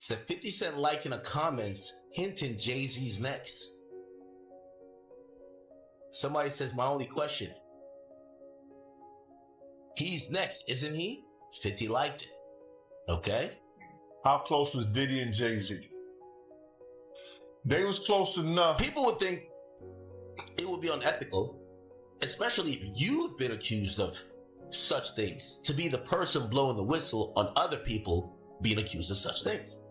Said 50 Cent liking the comments hinting Jay-Z's next. Somebody says, my only question. He's next, isn't he? 50 liked it. Okay. How close was Diddy and Jay-Z? They was close enough. People would think it would be unethical, especially if you've been accused of such things, to be the person blowing the whistle on other people being accused of such things.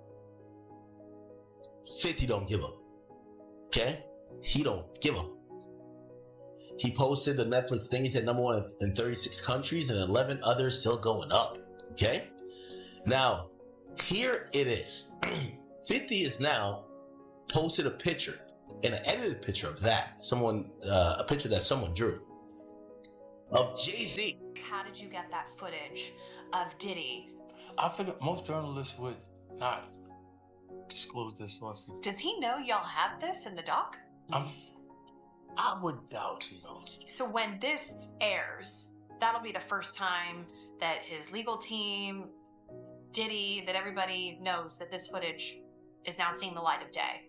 50 don't give up. Okay? He don't give up. He posted the Netflix thing. He said number 1 in 36 countries and 11 others still going up. Okay? Now, here it is. 50 is now posted a picture, and an edited picture of that. A picture that someone drew of Jay-Z. How did you get that footage of Diddy? I figured most journalists would not disclose this sources. Does he know y'all have this in the doc? I would doubt he knows. So when this airs, that'll be the first time that his legal team, Diddy, that everybody knows that this footage is now seeing the light of day.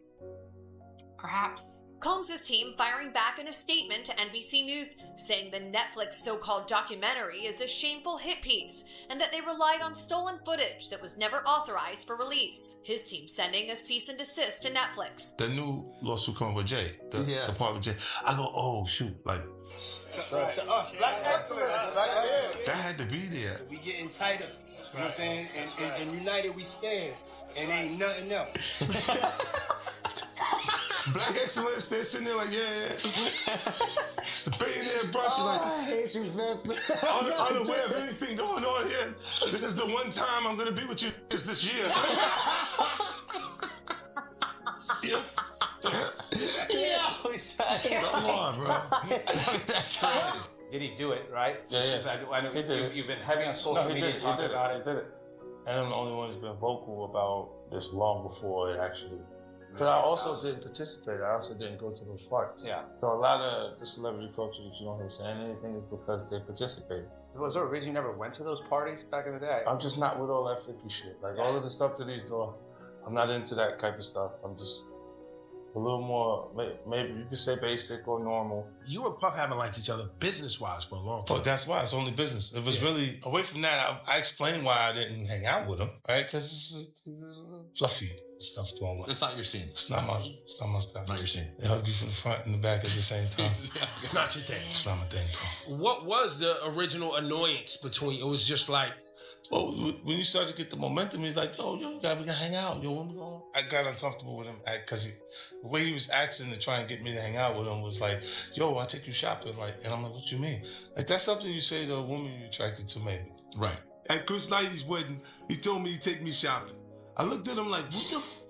Perhaps. Combs' team firing back in a statement to NBC News, saying the Netflix so-called documentary is a shameful hit piece and that they relied on stolen footage that was never authorized for release. His team sending a cease and desist to Netflix. The new lawsuit coming with Jay, the part with Jay. I go, oh shoot, like to us, black excellence, that had to be there. We getting tighter, you know what I'm saying? And united we stand, and ain't nothing else. Black excellence, they're sitting there like, yeah. It's the billionaire brunch. Like, I hate you, man. Unaware of anything going on here. This is the one time I'm gonna be with you just this year. Come on, bro. Did he do it, right? Yeah. I know you've been heavy on social media talking about it. He did it. And I'm the only one who's been vocal about this long before it actually. But I also didn't participate. I also didn't go to those parties. Yeah. So a lot of the celebrity culture that you don't hear saying anything is because they participated. Was there a reason you never went to those parties back in the day? I'm just not with all that freaky shit. Like all of the stuff that he's doing, I'm not into that type of stuff. I'm just a little more, maybe you could say basic or normal. You and Puff haven't liked each other business-wise for a long time. Oh, that's why. It's only business. It was really, away from that, I explained why I didn't hang out with him, right? Because it's fluffy stuff going on. It's not your scene. It's not my stuff. Not your scene. They hug you from the front and the back at the same time. It's not your thing. It's not my thing, bro. What was the original annoyance between, it was just like, well, when you start to get the momentum, he's like, yo, we gotta hang out. Yo, I got uncomfortable with him because the way he was acting to try and get me to hang out with him was like, yo, I'll take you shopping. Like, and I'm like, what you mean? Like, that's something you say to a woman you're attracted to, maybe. right. At Chris Lighty's wedding, he told me he'd take me shopping. I looked at him like,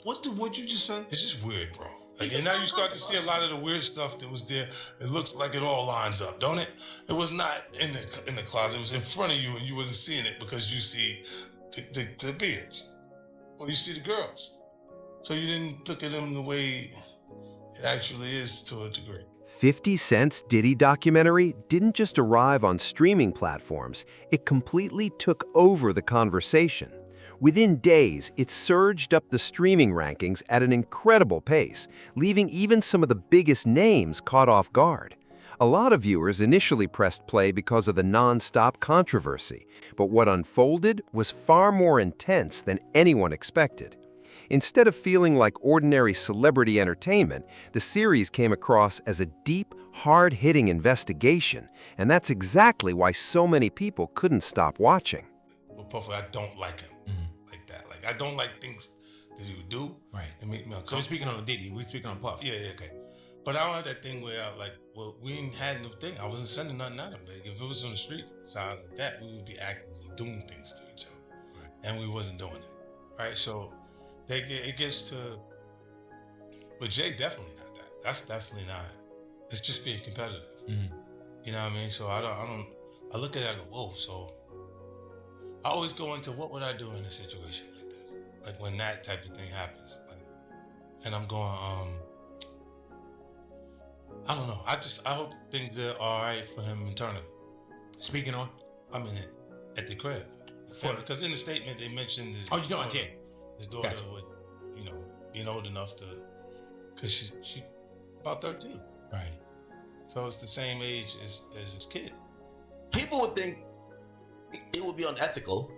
what you just said? It's just weird, bro. Like, and now you start to see a lot of the weird stuff that was there. It looks like it all lines up, don't it? It was not in the closet. It was in front of you, and you wasn't seeing it because you see the beards, or you see the girls. So you didn't look at them the way it actually is to a degree. 50 Cent's Diddy documentary didn't just arrive on streaming platforms, it completely took over the conversation. Within days, it surged up the streaming rankings at an incredible pace, leaving even some of the biggest names caught off guard. A lot of viewers initially pressed play because of the non-stop controversy, but what unfolded was far more intense than anyone expected. Instead of feeling like ordinary celebrity entertainment, the series came across as a deep, hard-hitting investigation, and that's exactly why so many people couldn't stop watching. Well, Puffy, I don't like him like that. Like, I don't like things that he would do. Right. And make me uncomfortable. So we're speaking on Diddy, we're speaking on Puff. Yeah. Okay. But I don't have that thing where we ain't had no thing. I wasn't sending nothing at him. Like, if it was on the street side like that, we would be actively doing things to each other. Right. And we wasn't doing it. Right? So it gets to, with Jay, definitely not that. That's definitely not. It's just being competitive. Mm-hmm. You know what I mean? So I look at it, I go, whoa, so I always go into what would I do in a situation like this? Like when that type of thing happens. Like, and I'm going, I don't know. I hope things are all right for him internally. Speaking on? I mean, at the crib. Because in the statement they mentioned this. Oh, you're talking about Jay? His daughter Gotcha. would, being old enough to, because she about 13. Right. So it's the same age as his kid. People would think it would be unethical,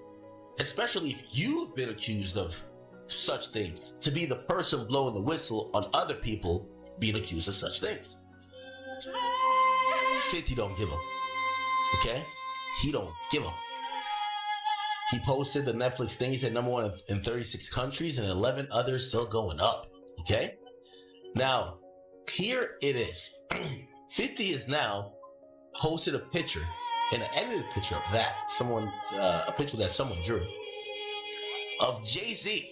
especially if you've been accused of such things, to be the person blowing the whistle on other people being accused of such things. 50 don't give up. Okay? He don't give up. He posted the Netflix thing. He said #1 in 36 countries and 11 others still going up. Okay? Now, here it is. 50 is now posted a picture, and an edited picture of that, a picture that someone drew, of Jay-Z.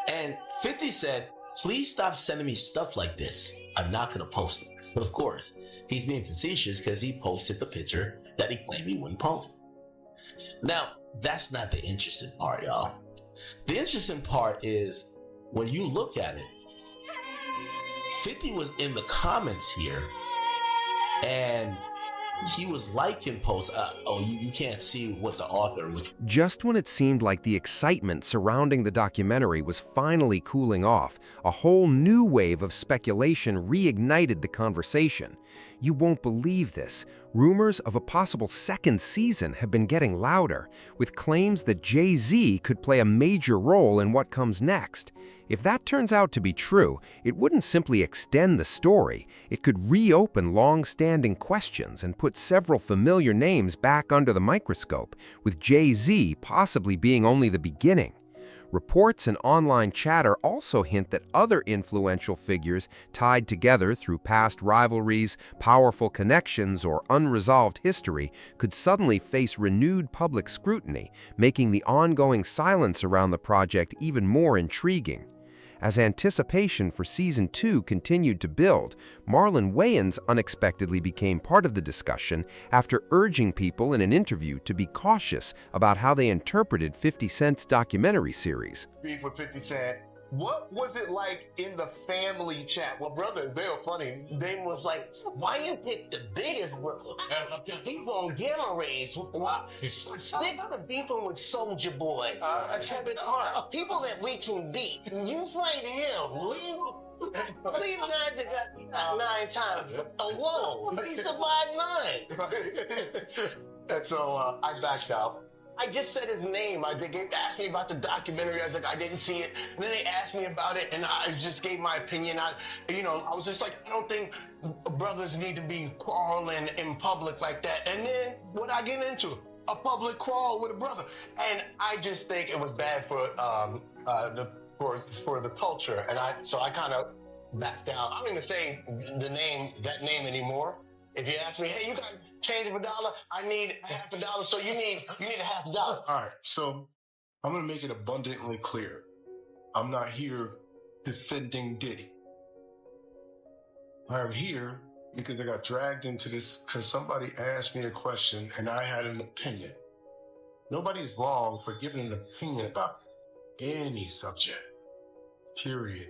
And 50 said, please stop sending me stuff like this. I'm not going to post it. But of course, he's being facetious because he posted the picture that he claimed he wouldn't post. Now, that's not the interesting part, y'all. The interesting part is when you look at it, 50 was in the comments here, and he was liking posts. You can't see what the author, which Just when it seemed like the excitement surrounding the documentary was finally cooling off, a whole new wave of speculation reignited the conversation. You won't believe this. Rumors of a possible second season have been getting louder, with claims that Jay-Z could play a major role in what comes next. If that turns out to be true, it wouldn't simply extend the story. It could reopen long-standing questions and put several familiar names back under the microscope, with Jay-Z possibly being only the beginning. Reports and online chatter also hint that other influential figures tied together through past rivalries, powerful connections, or unresolved history could suddenly face renewed public scrutiny, making the ongoing silence around the project even more intriguing. As anticipation for Season 2 continued to build, Marlon Wayans unexpectedly became part of the discussion after urging people in an interview to be cautious about how they interpreted 50 Cent's documentary series. Beef with 50 Cent. What was it like in the family chat? Well, brothers, they were funny. They was like, why you pick the biggest beef on Gamma Rays? Stick to beefing with Soldier Boy, Kevin Hart, people that we can beat. You fight him. Leave guys that got 9 times alone. He survived 9. And so I backed out. I just said his name. They asked me about the documentary. I was like, I didn't see it. And then they asked me about it, and I just gave my opinion. I was just like, I don't think brothers need to be quarreling in public like that. And then what I get into? A public quarrel with a brother. And I just think it was bad for the culture. And so I kind of backed down. I don't even say that name anymore. If you ask me, hey, you got change of $1, I need $50, so you need $50. All right, so I'm gonna make it abundantly clear. I'm not here defending Diddy. I'm here because I got dragged into this because somebody asked me a question and I had an opinion. Nobody's wrong for giving an opinion about any subject, period.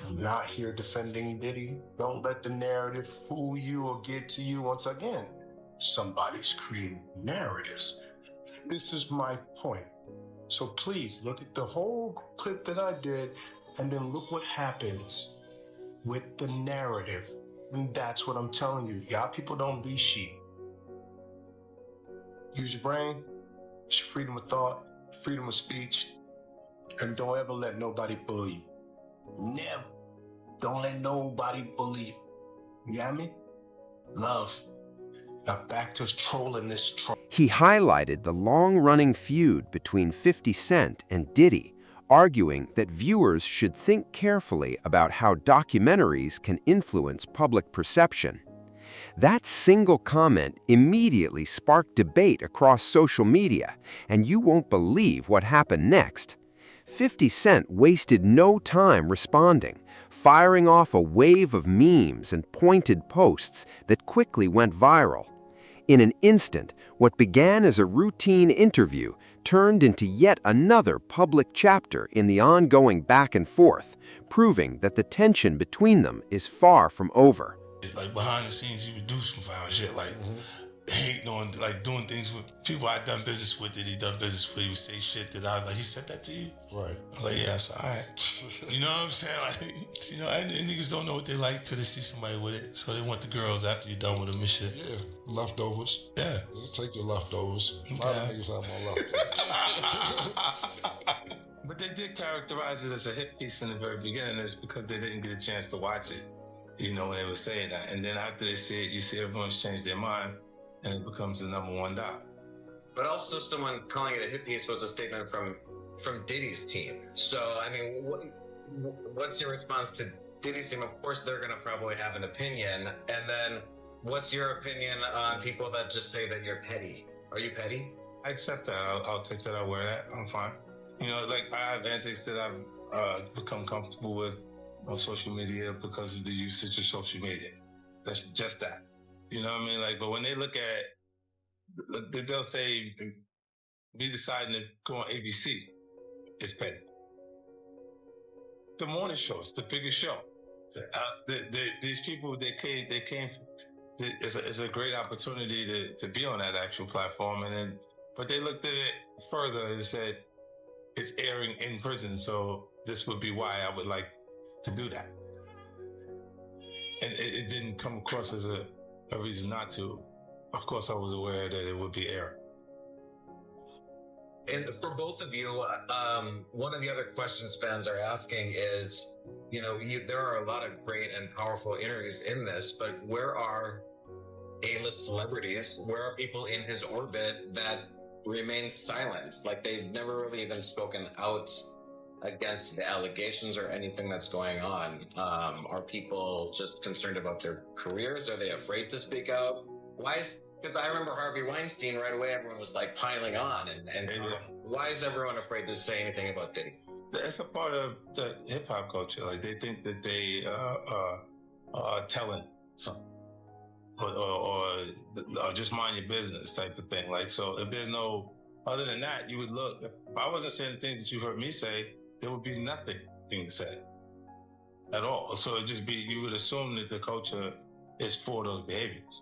I'm not here defending Diddy. Don't let the narrative fool you or get to you. Once again, somebody's creating narratives. This is my point. So please look at the whole clip that I did and then look what happens with the narrative. And that's what I'm telling you. Y'all people don't be sheep. Use your brain, use your freedom of thought, freedom of speech, and don't ever let nobody bully you. Never. Don't let nobody bully you. You got me? Love. Now back to trolling this troll. He highlighted the long-running feud between 50 Cent and Diddy, arguing that viewers should think carefully about how documentaries can influence public perception. That single comment immediately sparked debate across social media, and you won't believe what happened next. 50 Cent wasted no time responding, firing off a wave of memes and pointed posts that quickly went viral. In an instant, what began as a routine interview turned into yet another public chapter in the ongoing back and forth, proving that the tension between them is far from over. Like behind the scenes, he would do some foul shit. Like hating on, like, doing things with people I done business with that he done business with. He would say shit that I was like, he said that to you? Right. I'm like, yes, all right. You know what I'm saying? Like, you know, and niggas don't know what they like till they see somebody with it. So they want the girls after you're done with them and shit. Yeah, leftovers. Yeah. You take your leftovers. A lot of niggas have my leftovers. But they did characterize it as a hit piece in the very beginning. It's because they didn't get a chance to watch it, you know, when they were saying that. And then after they see it, you see everyone's changed their mind, and it becomes the #1 doc. But also, someone calling it a hit piece was a statement from Diddy's team. So, I mean, what's your response to Diddy's team? Of course, they're going to probably have an opinion. And then, what's your opinion on people that just say that you're petty? Are you petty? I accept that. I'll take that. I'll wear that. I'm fine. You know, like, I have antics that I've become comfortable with on social media because of the usage of social media. That's just that. You know what I mean? Like, but when they look at, they'll say, me deciding to go on ABC is petty. The morning show is the biggest show. These people, they came. It's a great opportunity to be on that actual platform, but they looked at it further and said it's airing in prison, so this would be why I would like to do that. And it didn't come across as a reason not to. Of course, I was aware that it would be aired. And for both of you, one of the other questions fans are asking is, you know, there are a lot of great and powerful interviews in this, but where are A-list celebrities? Where are people in his orbit that remain silent? Like, they've never really even spoken out against the allegations or anything that's going on. Are people just concerned about their careers? Are they afraid to speak out? Because I remember Harvey Weinstein, right away, everyone was like piling on and why is everyone afraid to say anything about Diddy? It's a part of the hip hop culture. Like, they think that they are telling something, or just mind your business type of thing. Like, so if there's no other than that, you would look. If I wasn't saying the things that you heard me say, there would be nothing being said at all. So it'd just be, you would assume that the culture is for those behaviors.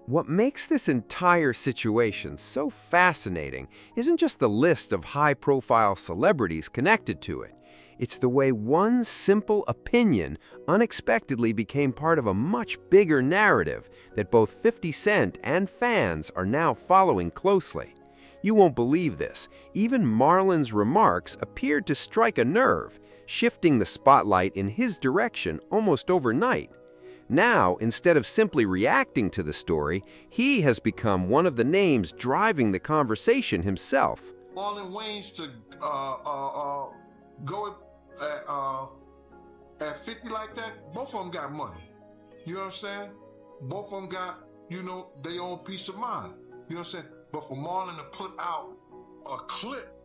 What makes this entire situation so fascinating isn't just the list of high-profile celebrities connected to it. It's the way one simple opinion unexpectedly became part of a much bigger narrative that both 50 Cent and fans are now following closely. You won't believe this. Even Marlon's remarks appeared to strike a nerve, shifting the spotlight in his direction almost overnight. Now, instead of simply reacting to the story, he has become one of the names driving the conversation himself. Marlon Wayans to go at 50 like that, both of them got money. You know what I'm saying? Both of them got, you know, their own peace of mind. You know what I'm saying? But for Marlon to put out a clip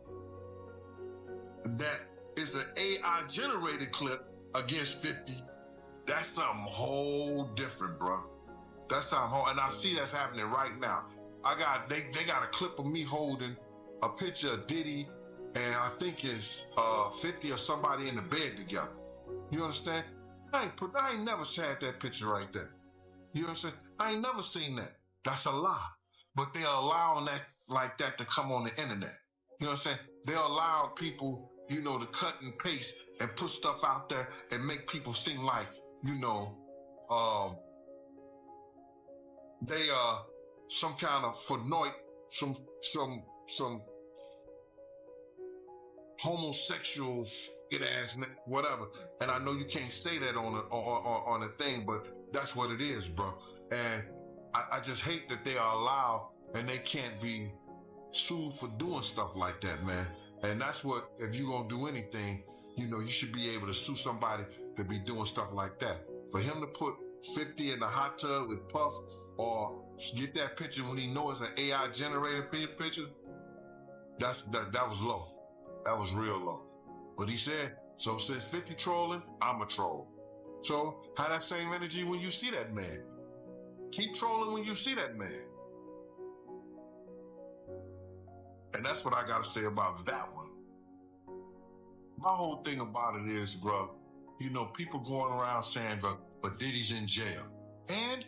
that is an AI-generated clip against 50, that's something whole different, bro. That's something whole, and I see that's happening right now. They got a clip of me holding a picture of Diddy, and I think it's 50 or somebody in the bed together. You understand? I ain't never had that picture right there. You know what I'm saying? I ain't never seen that. That's a lie. But they're allowing that like that to come on the internet. You know what I'm saying? They allow people, you know, to cut and paste and put stuff out there and make people seem like, you know, they are some kind of phenoid, some homosexual ass whatever. And I know you can't say that on a thing, but that's what it is, bro. And I just hate that they are allowed and they can't be sued for doing stuff like that, man. And that's what, if you're gonna do anything, you know, you should be able to sue somebody to be doing stuff like that. For him to put 50 in the hot tub with Puff, or get that picture when he knows it's an AI generated picture, that was low. That was real low. But he said, so since 50 trolling, I'm a troll. So have that same energy when you see that man. Keep trolling when you see that man. And that's what I gotta say about that one. My whole thing about it is, bro, you know, people going around saying, but Diddy's in jail. And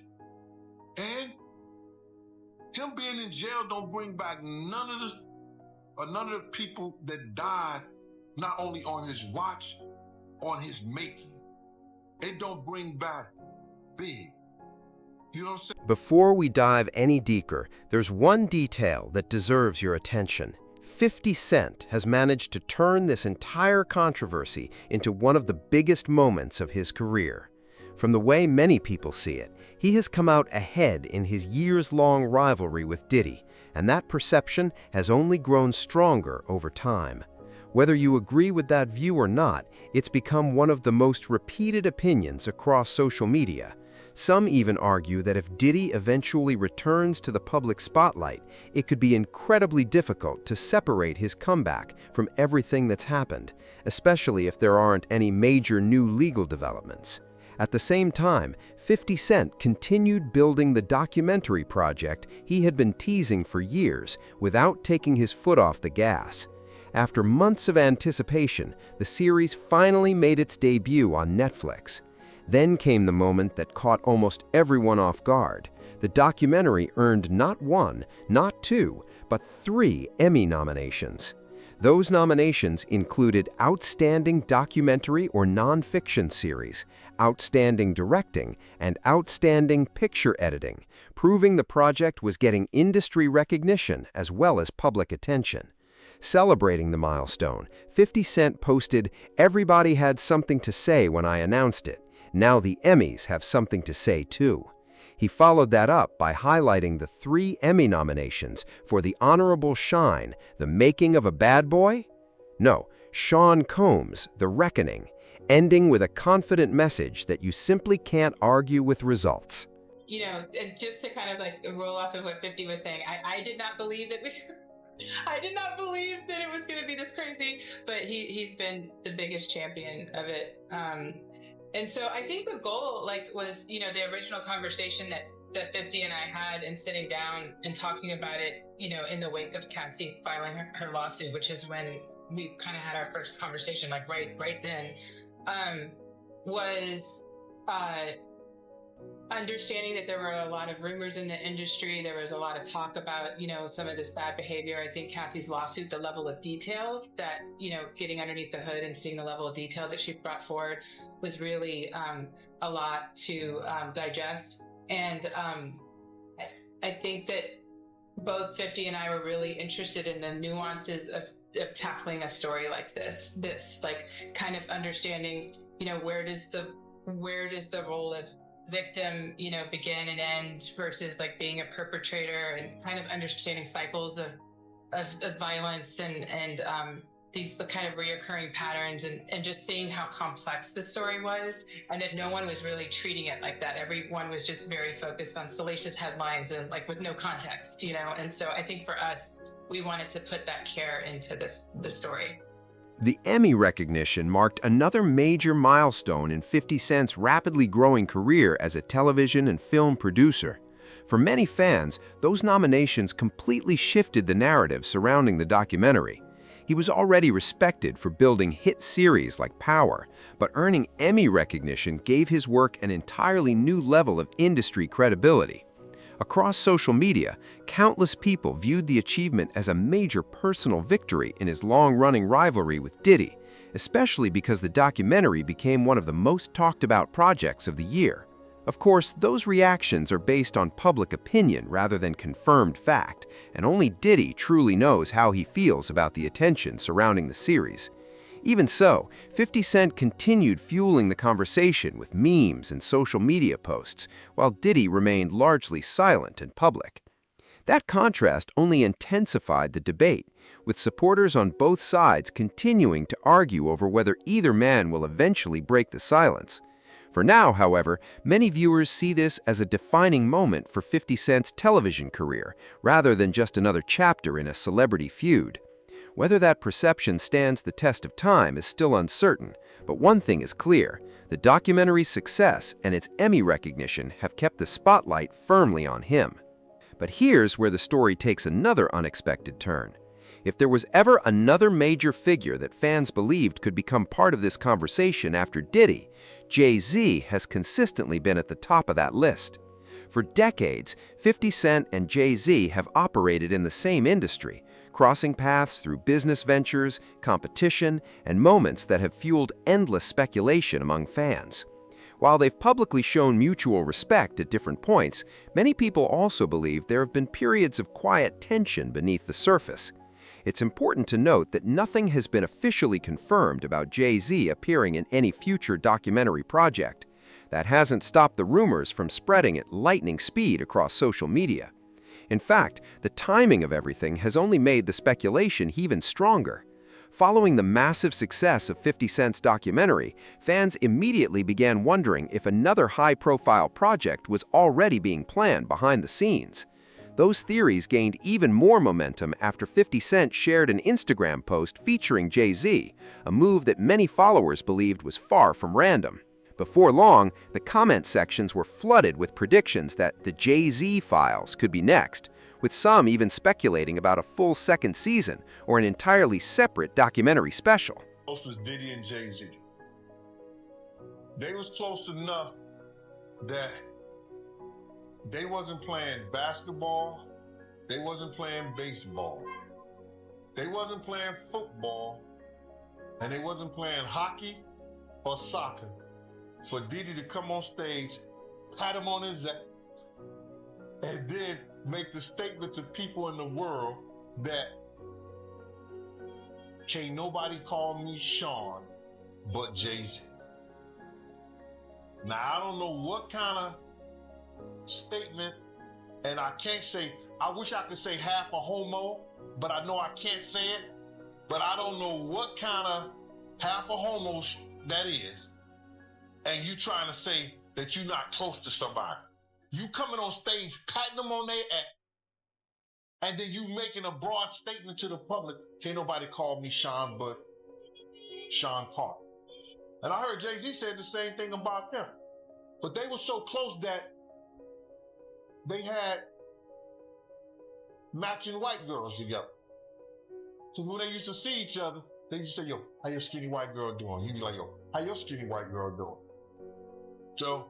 Him being in jail don't bring back none of the people that died, not only on his watch, on his making. It don't bring back big. You know what I'm saying? Before we dive any deeper, there's one detail that deserves your attention. 50 Cent has managed to turn this entire controversy into one of the biggest moments of his career. From the way many people see it, he has come out ahead in his years-long rivalry with Diddy, and that perception has only grown stronger over time. Whether you agree with that view or not, it's become one of the most repeated opinions across social media. Some even argue that if Diddy eventually returns to the public spotlight, it could be incredibly difficult to separate his comeback from everything that's happened, especially if there aren't any major new legal developments. At the same time, 50 Cent continued building the documentary project he had been teasing for years without taking his foot off the gas. After months of anticipation, the series finally made its debut on Netflix. Then came the moment that caught almost everyone off guard. The documentary earned not one, not two, but 3 Emmy nominations. Those nominations included Outstanding Documentary or Nonfiction Series, Outstanding Directing, and Outstanding Picture Editing, proving the project was getting industry recognition as well as public attention. Celebrating the milestone, 50 Cent posted, "Everybody had something to say when I announced it. Now the Emmys have something to say too." He followed that up by highlighting the 3 Emmy nominations for The Honorable Shine, The Making of a Bad Boy? No, Sean Combs, The Reckoning, ending with a confident message that you simply can't argue with results. You know, just to kind of like roll off of what 50 was saying, I did not believe that I did not believe that it was going to be this crazy, but he's been the biggest champion of it. And so I think the goal was, the original conversation that 50 and I had and sitting down and talking about it, in the wake of Cassie filing her lawsuit, which is when we kind of had our first conversation, right then, was understanding that there were a lot of rumors in the industry. There was a lot of talk about, some of this bad behavior. I think Cassie's lawsuit, the level of detail that, getting underneath the hood and seeing the level of detail that she brought forward was really a lot to digest. And I think that both 50 and I were really interested in the nuances of tackling a story like this, like kind of understanding, where does the role of victim, begin and end versus like being a perpetrator, and kind of understanding cycles of violence and these kind of reoccurring patterns, and just seeing how complex the story was, and that no one was really treating it like that. Everyone was just very focused on salacious headlines and like with no context, and so I think for us, we wanted to put that care into the story. The Emmy recognition marked another major milestone in 50 Cent's rapidly growing career as a television and film producer. For many fans, those nominations completely shifted the narrative surrounding the documentary. He was already respected for building hit series like Power, but earning Emmy recognition gave his work an entirely new level of industry credibility. Across social media, countless people viewed the achievement as a major personal victory in his long-running rivalry with Diddy, especially because the documentary became one of the most talked-about projects of the year. Of course, those reactions are based on public opinion rather than confirmed fact, and only Diddy truly knows how he feels about the attention surrounding the series. Even so, 50 Cent continued fueling the conversation with memes and social media posts, while Diddy remained largely silent in public. That contrast only intensified the debate, with supporters on both sides continuing to argue over whether either man will eventually break the silence. For now, however, many viewers see this as a defining moment for 50 Cent's television career, rather than just another chapter in a celebrity feud. Whether that perception stands the test of time is still uncertain, but one thing is clear: the documentary's success and its Emmy recognition have kept the spotlight firmly on him. But here's where the story takes another unexpected turn. If there was ever another major figure that fans believed could become part of this conversation after Diddy, Jay-Z has consistently been at the top of that list. For decades, 50 Cent and Jay-Z have operated in the same industry, crossing paths through business ventures, competition, and moments that have fueled endless speculation among fans. While they've publicly shown mutual respect at different points, many people also believe there have been periods of quiet tension beneath the surface. It's important to note that nothing has been officially confirmed about Jay-Z appearing in any future documentary project. That hasn't stopped the rumors from spreading at lightning speed across social media. In fact, the timing of everything has only made the speculation even stronger. Following the massive success of 50 Cent's documentary, fans immediately began wondering if another high-profile project was already being planned behind the scenes. Those theories gained even more momentum after 50 Cent shared an Instagram post featuring Jay-Z, a move that many followers believed was far from random. Before long, the comment sections were flooded with predictions that the Jay-Z files could be next, with some even speculating about a full second season or an entirely separate documentary special. Close was Diddy and Jay-Z. They was close enough that they wasn't playing basketball, they wasn't playing baseball, they wasn't playing football, and they wasn't playing hockey or soccer for Diddy to come on stage, pat him on his ass, and then make the statement to people in the world that can't nobody call me Sean but Jay-Z. Now, I don't know what kind of statement, and I can't say, I wish I could say half a homo, but I know I can't say it, but I don't know what kind of half a homo that is, and you trying to say that you're not close to somebody. You coming on stage, patting them on their ass, and then you making a broad statement to the public, can't nobody call me Sean but Sean Park. And I heard Jay-Z said the same thing about them. But they were so close that they had matching white girls together. So when they used to see each other, they used to say, yo, how your skinny white girl doing? He'd be like, yo, how your skinny white girl doing? So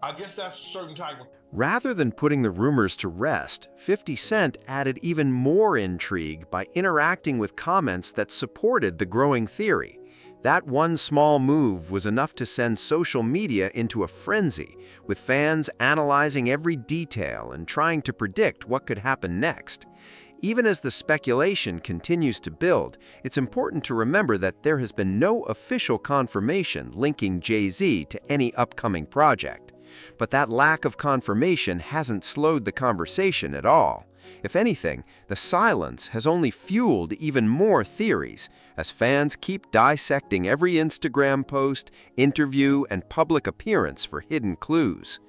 I guess that's a certain type of... Rather than putting the rumors to rest, 50 Cent added even more intrigue by interacting with comments that supported the growing theory. That one small move was enough to send social media into a frenzy, with fans analyzing every detail and trying to predict what could happen next. Even as the speculation continues to build, it's important to remember that there has been no official confirmation linking Jay-Z to any upcoming project. But that lack of confirmation hasn't slowed the conversation at all. If anything, the silence has only fueled even more theories, as fans keep dissecting every Instagram post, interview, and public appearance for hidden clues.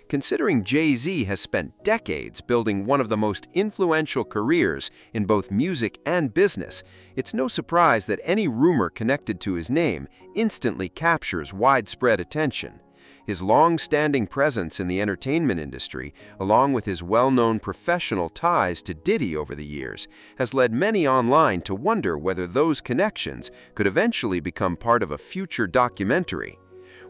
Considering Jay-Z has spent decades building one of the most influential careers in both music and business, it's no surprise that any rumor connected to his name instantly captures widespread attention. His long-standing presence in the entertainment industry, along with his well-known professional ties to Diddy over the years, has led many online to wonder whether those connections could eventually become part of a future documentary.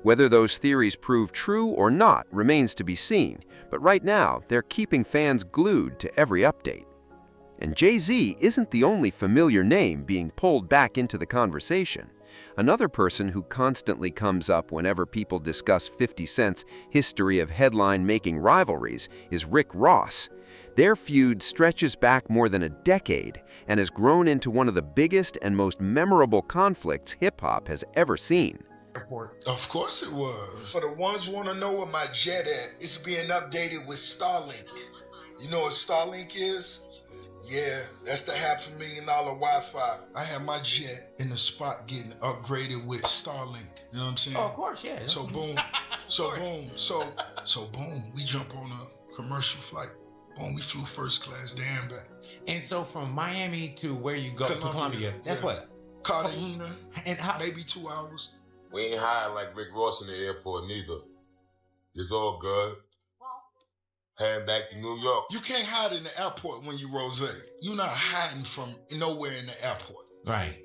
Whether those theories prove true or not remains to be seen, but right now they're keeping fans glued to every update. And Jay-Z isn't the only familiar name being pulled back into the conversation. Another person who constantly comes up whenever people discuss 50 Cent's history of headline-making rivalries is Rick Ross. Their feud stretches back more than a decade and has grown into one of the biggest and most memorable conflicts hip-hop has ever seen. Of course it was. For the ones who want to know where my jet at, it's being updated with Starlink. You know what Starlink is? Yeah, that's the $500,000 Wi-Fi. I had my jet in the spot getting upgraded with Starlink. You know what I'm saying? Oh, of course, yeah. So boom, boom, we jump on a commercial flight. Boom, we flew first class there and back. And so from Miami to where you go to Columbia, that's what? Cartagena, and how, maybe 2 hours. We ain't hiding like Rick Ross in the airport neither. It's all good. Heading back to New York. You can't hide in the airport when you Rose. You're not hiding from nowhere in the airport. Right.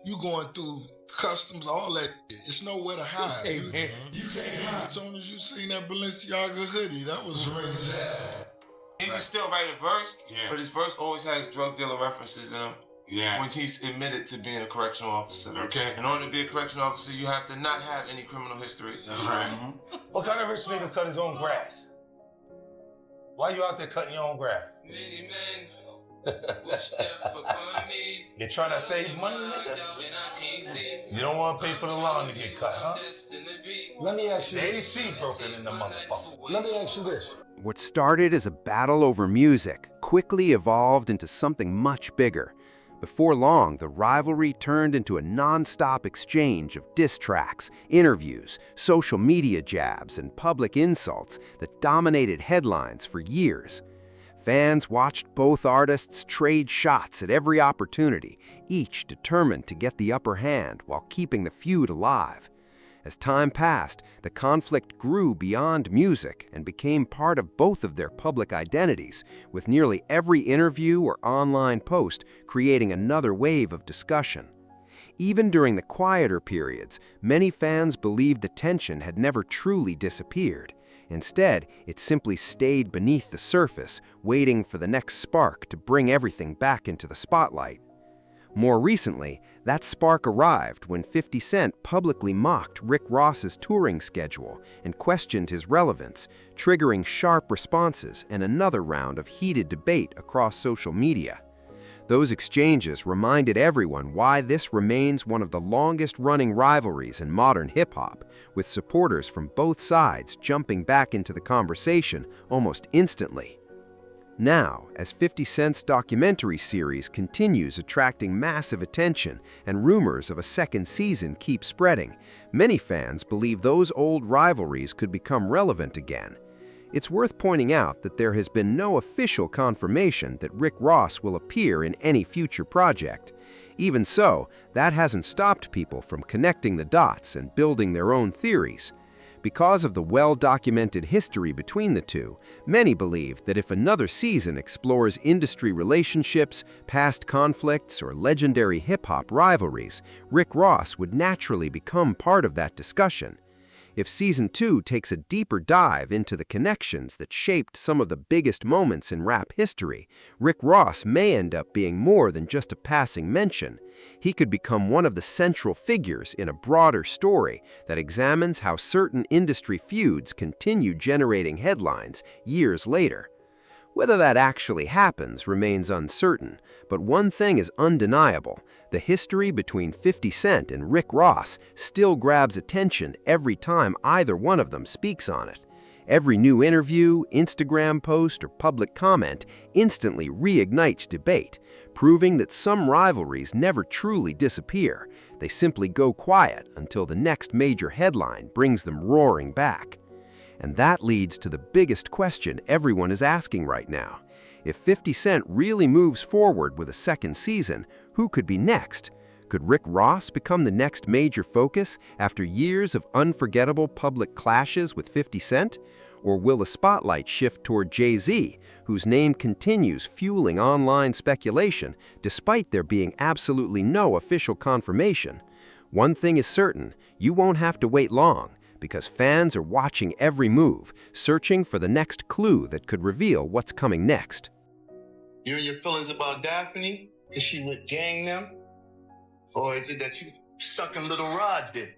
You going through customs, all that. It's nowhere to hide. Hey, you man. can't hide. As soon as you seen that Balenciaga hoodie, that was Renzel. He can still write a verse, but his verse always has drug dealer references in him. Yeah. When he's admitted to being a correctional officer. Okay. In order to be a correctional officer, you have to not have any criminal history. That's right. What kind of rich nigga cut his own grass? Why you out there cutting your own grass? Many men wish death upon me. You trying to save money, nigga? You don't want to pay for the lawn to get cut, huh? Let me ask you The this. AC broken in the motherfucker. Let me ask you this. What started as a battle over music quickly evolved into something much bigger. Before long, the rivalry turned into a non-stop exchange of diss tracks, interviews, social media jabs, and public insults that dominated headlines for years. Fans watched both artists trade shots at every opportunity, each determined to get the upper hand while keeping the feud alive. As time passed, the conflict grew beyond music and became part of both of their public identities, with nearly every interview or online post creating another wave of discussion. Even during the quieter periods, many fans believed the tension had never truly disappeared. Instead, it simply stayed beneath the surface, waiting for the next spark to bring everything back into the spotlight. More recently, that spark arrived when 50 Cent publicly mocked Rick Ross's touring schedule and questioned his relevance, triggering sharp responses and another round of heated debate across social media. Those exchanges reminded everyone why this remains one of the longest-running rivalries in modern hip-hop, with supporters from both sides jumping back into the conversation almost instantly. Now, as 50 Cent's documentary series continues attracting massive attention and rumors of a second season keep spreading, many fans believe those old rivalries could become relevant again. It's worth pointing out that there has been no official confirmation that Rick Ross will appear in any future project. Even so, that hasn't stopped people from connecting the dots and building their own theories. Because of the well-documented history between the two, many believe that if another season explores industry relationships, past conflicts, or legendary hip-hop rivalries, Rick Ross would naturally become part of that discussion. If Season 2 takes a deeper dive into the connections that shaped some of the biggest moments in rap history, Rick Ross may end up being more than just a passing mention. He could become one of the central figures in a broader story that examines how certain industry feuds continue generating headlines years later. Whether that actually happens remains uncertain, but one thing is undeniable. The history between 50 Cent and Rick Ross still grabs attention every time either one of them speaks on it. Every new interview, Instagram post, or public comment instantly reignites debate, proving that some rivalries never truly disappear. They simply go quiet until the next major headline brings them roaring back. And that leads to the biggest question everyone is asking right now. If 50 Cent really moves forward with a second season, who could be next? Could Rick Ross become the next major focus after years of unforgettable public clashes with 50 Cent? Or will the spotlight shift toward Jay-Z, whose name continues fueling online speculation despite there being absolutely no official confirmation? One thing is certain, you won't have to wait long, because fans are watching every move, searching for the next clue that could reveal what's coming next. You and your feelings about Daphne? Is she with gang them? Or is it that you sucking little Rod dick?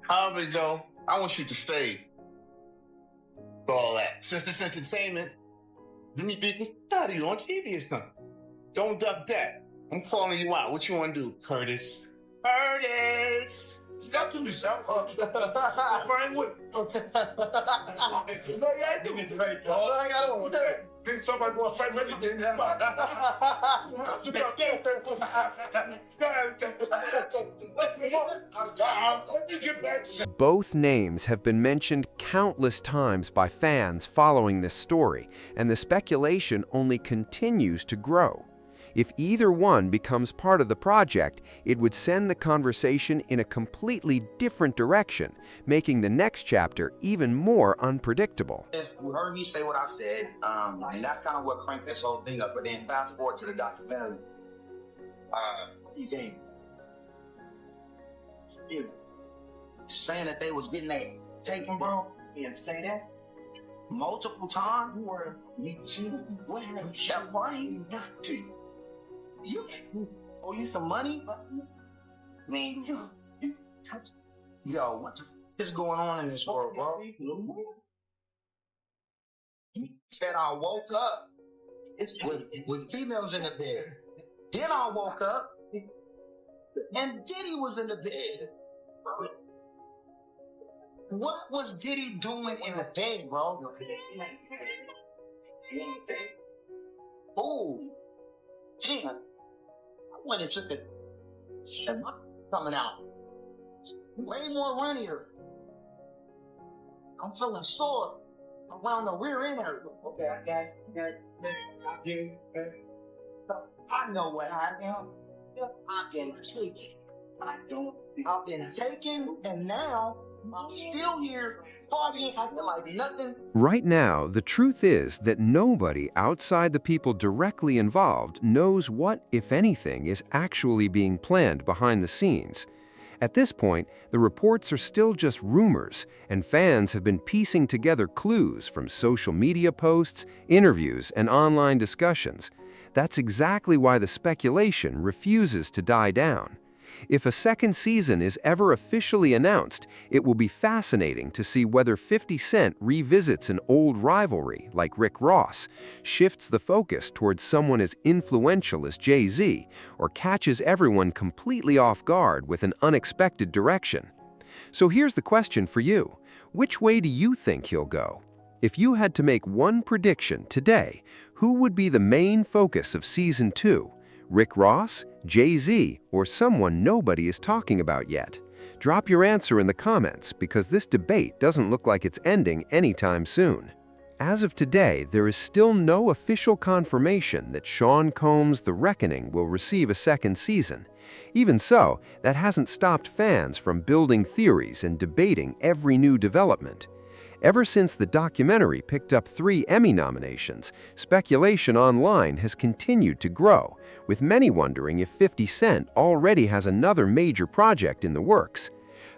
However it go, I want you to fade. For all that. Since it's entertainment, let me beat the out of you on TV or something. Don't duck that. I'm calling you out. What you want to do, Curtis? Curtis! Stop to me, son. Brian Wood. Somebody going to fight me. Both names have been mentioned countless times by fans following this story, and the speculation only continues to grow. If either one becomes part of the project, it would send the conversation in a completely different direction, making the next chapter even more unpredictable. You heard me say what I said, and that's kind of what cranked this whole thing up. But then fast forward to the documentary. saying that they was getting that taken, bro. Yeah, say that multiple times. What why you not to? You owe you some money? I mean, yo, what the f is going on in this world, bro? Said I woke up with females in the bed. Then I woke up and Diddy was in the bed. What was Diddy doing in the bed, bro? Oh, damn. I went and took it. Coming out. Way more runnier. I'm feeling sore around the rear end area. Okay, I know what happened. I've been taken. I've been taken, and now I'm still here partying, acting like nothing. Right now, the truth is that nobody outside the people directly involved knows what, if anything, is actually being planned behind the scenes. At this point, the reports are still just rumors, and fans have been piecing together clues from social media posts, interviews, and online discussions. That's exactly why the speculation refuses to die down. If a second season is ever officially announced, it will be fascinating to see whether 50 Cent revisits an old rivalry like Rick Ross, shifts the focus towards someone as influential as Jay-Z, or catches everyone completely off guard with an unexpected direction. So here's the question for you. Which way do you think he'll go? If you had to make one prediction today, who would be the main focus of Season 2? Rick Ross, Jay-Z, or someone nobody is talking about yet? Drop your answer in the comments because this debate doesn't look like it's ending anytime soon. As of today, there is still no official confirmation that Sean Combs' The Reckoning will receive a second season. Even so, that hasn't stopped fans from building theories and debating every new development. Ever since the documentary picked up 3 Emmy nominations, speculation online has continued to grow, with many wondering if 50 Cent already has another major project in the works.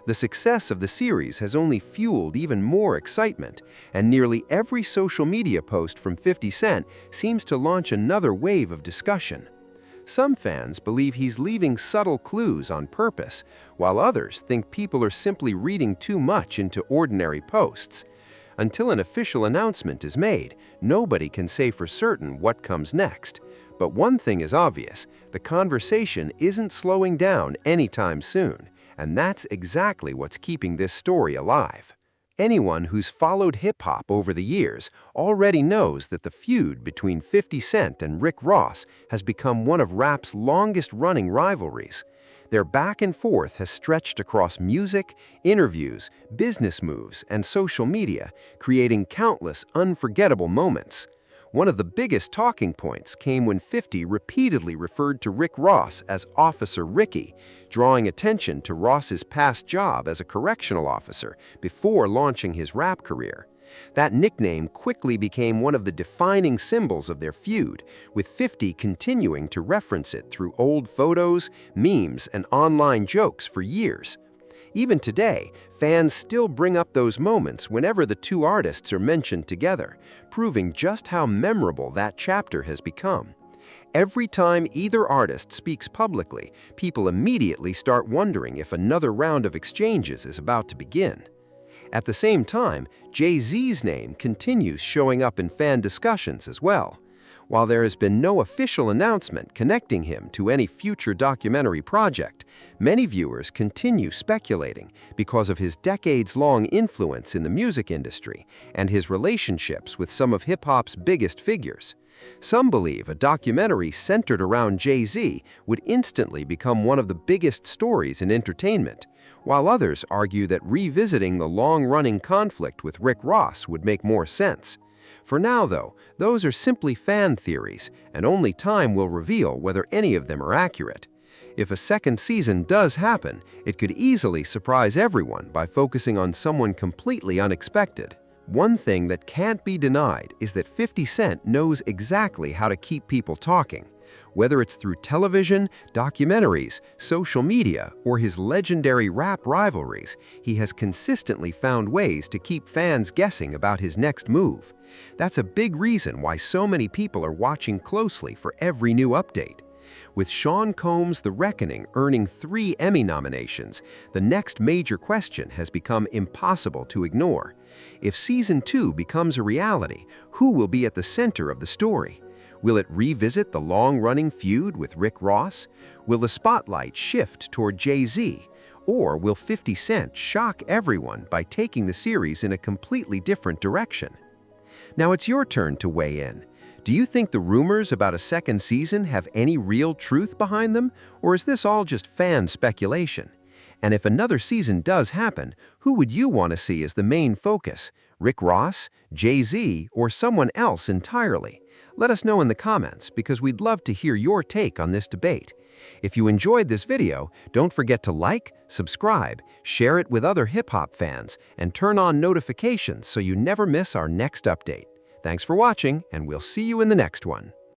The success of the series has only fueled even more excitement, and nearly every social media post from 50 Cent seems to launch another wave of discussion. Some fans believe he's leaving subtle clues on purpose, while others think people are simply reading too much into ordinary posts. Until an official announcement is made, nobody can say for certain what comes next. But one thing is obvious, the conversation isn't slowing down anytime soon, and that's exactly what's keeping this story alive. Anyone who's followed hip-hop over the years already knows that the feud between 50 Cent and Rick Ross has become one of rap's longest-running rivalries. Their back and forth has stretched across music, interviews, business moves, and social media, creating countless unforgettable moments. One of the biggest talking points came when 50 repeatedly referred to Rick Ross as Officer Ricky, drawing attention to Ross's past job as a correctional officer before launching his rap career. That nickname quickly became one of the defining symbols of their feud, with 50 continuing to reference it through old photos, memes, and online jokes for years. Even today, fans still bring up those moments whenever the two artists are mentioned together, proving just how memorable that chapter has become. Every time either artist speaks publicly, people immediately start wondering if another round of exchanges is about to begin. At the same time, Jay-Z's name continues showing up in fan discussions as well. While there has been no official announcement connecting him to any future documentary project, many viewers continue speculating because of his decades-long influence in the music industry and his relationships with some of hip-hop's biggest figures. Some believe a documentary centered around Jay-Z would instantly become one of the biggest stories in entertainment, while others argue that revisiting the long-running conflict with Rick Ross would make more sense. For now, though, those are simply fan theories, and only time will reveal whether any of them are accurate. If a second season does happen, it could easily surprise everyone by focusing on someone completely unexpected. One thing that can't be denied is that 50 Cent knows exactly how to keep people talking. Whether it's through television, documentaries, social media, or his legendary rap rivalries, he has consistently found ways to keep fans guessing about his next move. That's a big reason why so many people are watching closely for every new update. With Sean Combs' The Reckoning earning 3 Emmy nominations, the next major question has become impossible to ignore. If Season 2 becomes a reality, who will be at the center of the story? Will it revisit the long-running feud with Rick Ross? Will the spotlight shift toward Jay-Z? Or will 50 Cent shock everyone by taking the series in a completely different direction? Now it's your turn to weigh in. Do you think the rumors about a second season have any real truth behind them, or is this all just fan speculation? And if another season does happen, who would you want to see as the main focus? Rick Ross, Jay-Z, or someone else entirely? Let us know in the comments because we'd love to hear your take on this debate. If you enjoyed this video, don't forget to like, subscribe, share it with other hip-hop fans, and turn on notifications so you never miss our next update. Thanks for watching, and we'll see you in the next one.